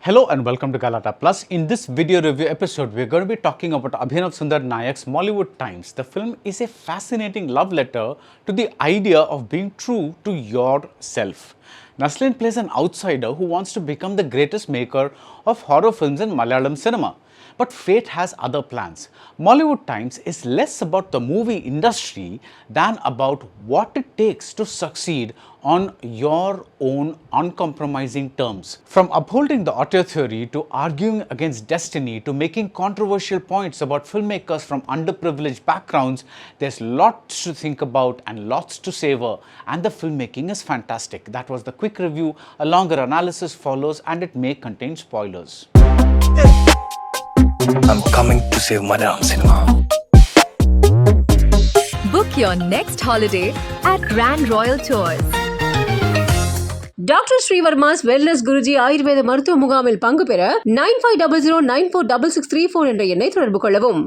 Hello and welcome to Galatta Plus. In this video review episode, we're going to be talking about Abhinav Sunder Nayak's Mollywood Times. The film is a fascinating love letter to the idea of being true to yourself. Naslen plays an outsider who wants to become the greatest maker of horror films in Malayalam cinema. But fate has other plans. Mollywood Times is less about the movie industry than about what it takes to succeed on your own uncompromising terms. From upholding the auteur theory to arguing against destiny to making controversial points about filmmakers from underprivileged backgrounds, there's lots to think about and lots to savor, and the filmmaking is fantastic. That was the quick review. A longer analysis follows and it may contain spoilers. I'm coming to save Malayalam cinema. Book your next holiday at Grand Royal Tours. Doctor Srivarma's wellness Guruji Ayurveda மருத்துவ முகாமில் பங்கு பெற 9500946634 என்ற எண்ணை தொடர்பு கொள்ளவும்.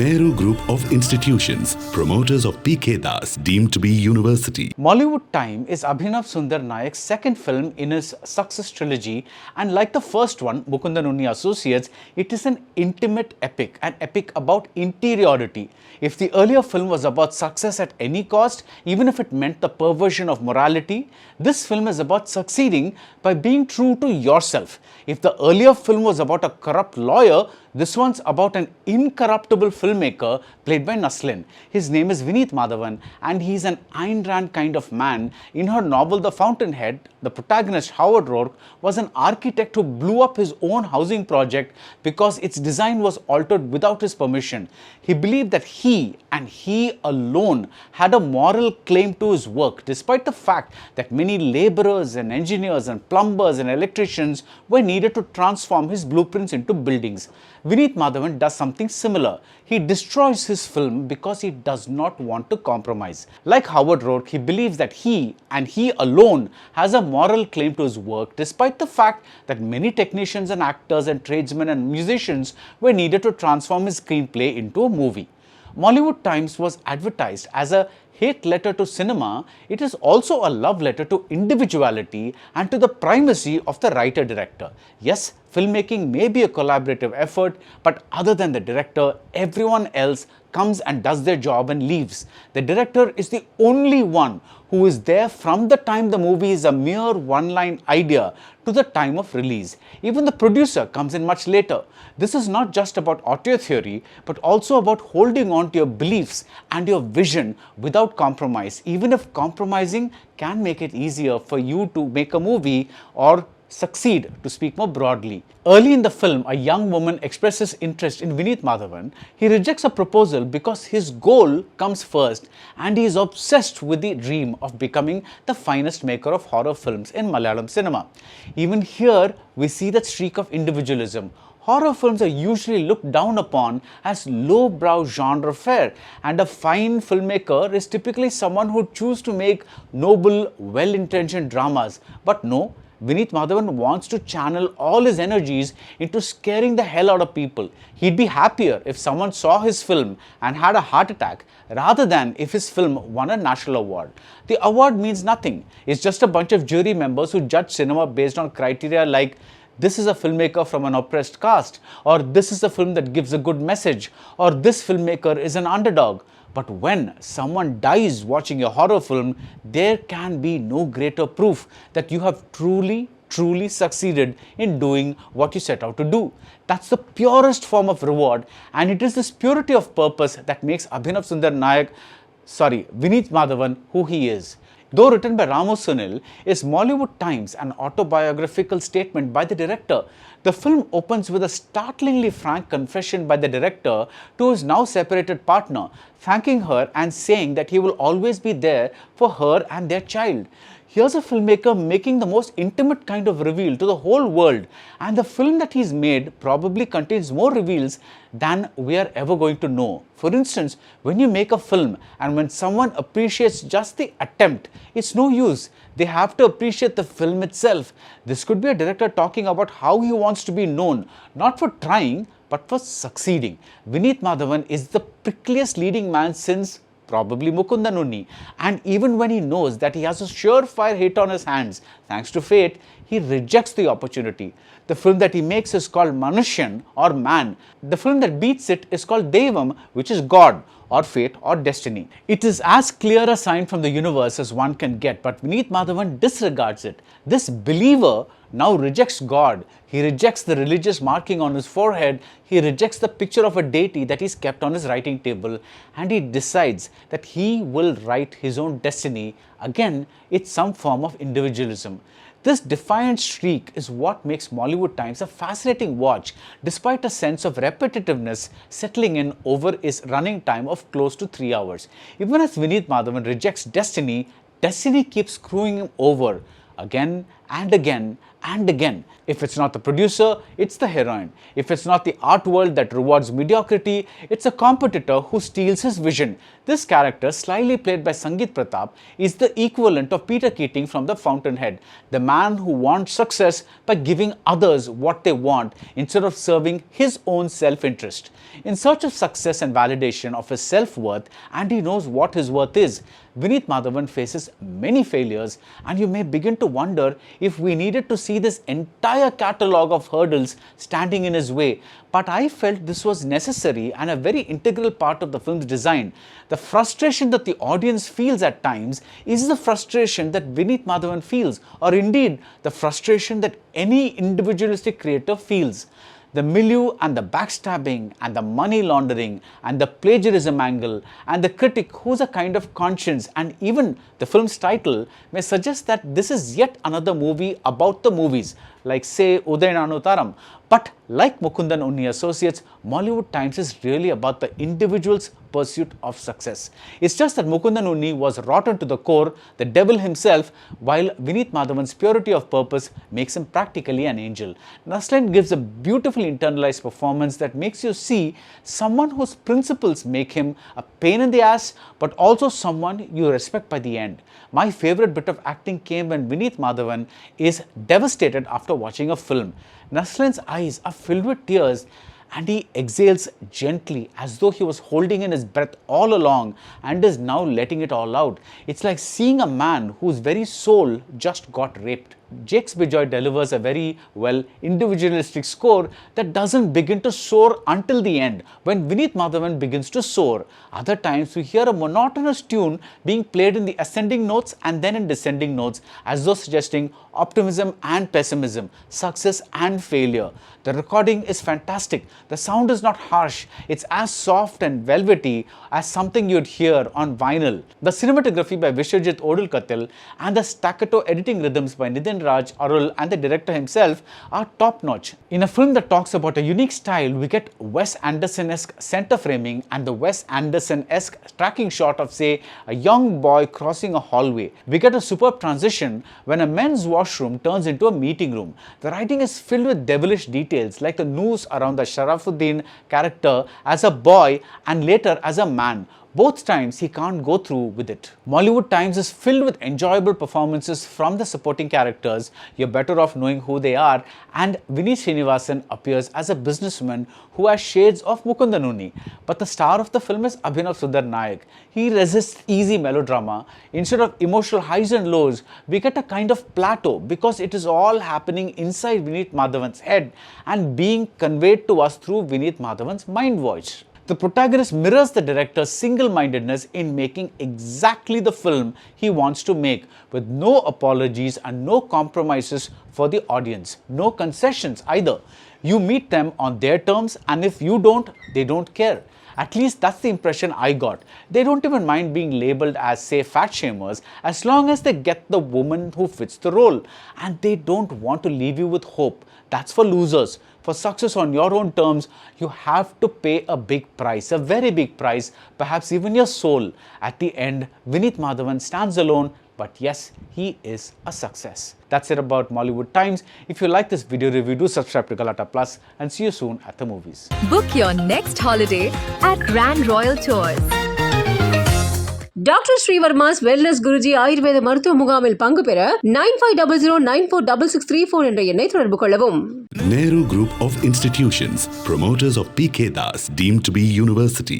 Nehru Group of Institutions, promoters of PK Das, deemed to be university. Mollywood Time is Abhinav Sunder Nayak's second film in his success trilogy, and like the first one, Mukundan Unni Associates, it is an intimate epic, an epic about interiority. If the earlier film was about success at any cost, even if it meant the perversion of morality, this film is about succeeding by being true to yourself. If the earlier film was about a corrupt lawyer, this one's about an incorruptible filmmaker played by Naslen. His name is Vineet Madhavan and he's an Ayn Rand kind of man. In her novel The Fountainhead, the protagonist Howard Rourke was an architect who blew up his own housing project because its design was altered without his permission. He believed that he and he alone had a moral claim to his work, despite the fact that many laborers and engineers and plumbers and electricians were needed to transform his blueprints into buildings. Vineet Madhavan does something similar. He destroys his film because he does not want to compromise. Like Howard Rourke, he believes that he and he alone has a moral claim to his work, despite the fact that many technicians and actors and tradesmen and musicians were needed to transform his screenplay into a movie. Mollywood Times was advertised as a hate letter to cinema. It is also a love letter to individuality and to the primacy of the writer-director. Yes, filmmaking may be a collaborative effort, but other than the director, everyone else comes and does their job and leaves. The director is the only one who is there from the time the movie is a mere one-line idea to the time of release. Even the producer comes in much later. This is not just about auteur theory, but also about holding on to your beliefs and your vision without compromise, even if compromising can make it easier for you to make a movie or succeed, to speak more broadly. Early in the film, a young woman expresses interest in Vineet Madhavan. He rejects a proposal because his goal comes first and he is obsessed with the dream of becoming the finest maker of horror films in Malayalam cinema. Even here, we see that streak of individualism. Horror films are usually looked down upon as low-brow genre fare, and a fine filmmaker is typically someone who chooses to make noble, well-intentioned dramas. But no, Vineet Madhavan wants to channel all his energies into scaring the hell out of people. He'd be happier if someone saw his film and had a heart attack rather than if his film won a national award. The award means nothing. It's just a bunch of jury members who judge cinema based on criteria like this is a filmmaker from an oppressed caste, or this is a film that gives a good message, or this filmmaker is an underdog. But when someone dies watching a horror film, there can be no greater proof that you have truly succeeded in doing what you set out to do. That's the purest form of reward, and it is this purity of purpose that makes Abhinav Sunder Vineet Madhavan who he is. Though written by Ramu Sunil, is Mollywood Times an autobiographical statement by the director? The film opens with a startlingly frank confession by the director to his now separated partner, thanking her and saying that he will always be there for her and their child. Here's a filmmaker making the most intimate kind of reveal to the whole world, and the film that he's made probably contains more reveals than we are ever going to know. For instance, when you make a film and when someone appreciates just the attempt, it's no use. They have to appreciate the film itself. This could be a director talking about how he wants to be known, not for trying, but for succeeding. Vineet Madhavan is the prickliest leading man since probably Mukundan Unni, and even when he knows that he has a surefire hit on his hands, thanks to fate, he rejects the opportunity. The film that he makes is called Manushyan or Man. The film that beats it is called Devam, which is God or fate or destiny. It is as clear a sign from the universe as one can get, but Vineet Madhavan disregards it. This believer now rejects God. He rejects the religious marking on his forehead. He rejects the picture of a deity that he's kept on his writing table, and he decides that he will write his own destiny. Again, it's some form of individualism. This defiant streak is what makes Mollywood Times a fascinating watch, despite a sense of repetitiveness settling in over its running time of close to 3 hours. Even as Vineet Madhavan rejects destiny, destiny keeps screwing him over again and again and again. If it's not the producer, it's the heroine. If it's not the art world that rewards mediocrity, it's a competitor who steals his vision. This character, slyly played by Sangeet Pratap, is the equivalent of Peter Keating from The Fountainhead, the man who wants success by giving others what they want instead of serving his own self-interest. In search of success and validation of his self-worth, and he knows what his worth is, Vineet Madhavan faces many failures, and you may begin to wonder if we needed to see this entire catalogue of hurdles standing in his way. But I felt this was necessary and a very integral part of the film's design. The frustration that the audience feels at times is the frustration that Vineet Madhavan feels, or indeed the frustration that any individualistic creator feels. The milieu and the backstabbing and the money laundering and the plagiarism angle and the critic who's a kind of conscience, and even the film's title may suggest that this is yet another movie about the movies, like say Udayananu Taram. But like Mukundan Unni Associates, Mollywood Times is really about the individual's pursuit of success. It's just that Mukundan Unni was rotten to the core, the devil himself, while Vineet Madhavan's purity of purpose makes him practically an angel. Naslen gives a beautifully internalized performance that makes you see someone whose principles make him a pain in the ass, but also someone you respect by the end. My favorite bit of acting came when Vineet Madhavan is devastated after watching a film. Naslen's eyes are filled with tears, and he exhales gently as though he was holding in his breath all along and is now letting it all out. It's like seeing a man whose very soul just got raped. Jake's Bejoy delivers a very individualistic score that doesn't begin to soar until the end, when Vineet Madhavan begins to soar. Other times we hear a monotonous tune being played in the ascending notes and then in descending notes, as though suggesting optimism and pessimism, success and failure. The recording is fantastic. The sound is not harsh. It's as soft and velvety as something you'd hear on vinyl. The cinematography by Vishwajit Odulkatil and the staccato editing rhythms by Nidhin Raj, Arul and the director himself are top-notch. In a film that talks about a unique style, we get Wes Anderson-esque center framing and the Wes Anderson-esque tracking shot of, say, a young boy crossing a hallway. We get a superb transition when a men's washroom turns into a meeting room. The writing is filled with devilish details, like the noose around the Sharafuddin character as a boy and later as a man. Both times he can't go through with it. Mollywood Times is filled with enjoyable performances from the supporting characters. You're better off knowing who they are, and Vineet Srinivasan appears as a businessman who has shades of Mukundan Unni. But the star of the film is Abhinav Sunder Nayak. He resists easy melodrama. Instead of emotional highs and lows, we get a kind of plateau because it is all happening inside Vineet Madhavan's head and being conveyed to us through Vineet Madhavan's mind voice. The protagonist mirrors the director's single-mindedness in making exactly the film he wants to make, with no apologies and no compromises for the audience, no concessions either. You meet them on their terms, and if you don't, they don't care. At least that's the impression I got. They don't even mind being labelled as, say, fat shamers, as long as they get the woman who fits the role. And they don't want to leave you with hope. That's for losers. For success on your own terms, you have to pay a big price, a very big price, perhaps even your soul. At the end, Vineet Madhavan stands alone, but yes, he is a success. That's it about Mollywood Times. If you like this video review, do subscribe to Galatta Plus, and see you soon at the movies. Book your next holiday at Grand Royal Tours. Doctor Srivarma's wellness Guruji Ayurveda மருத்துவ முகாமில் பங்கு பெற 9500946634 என்ற எண்ணை தொடர்பு கொள்ளவும். Nehru Group of Institutions, promoters of PK Das, deemed to be university.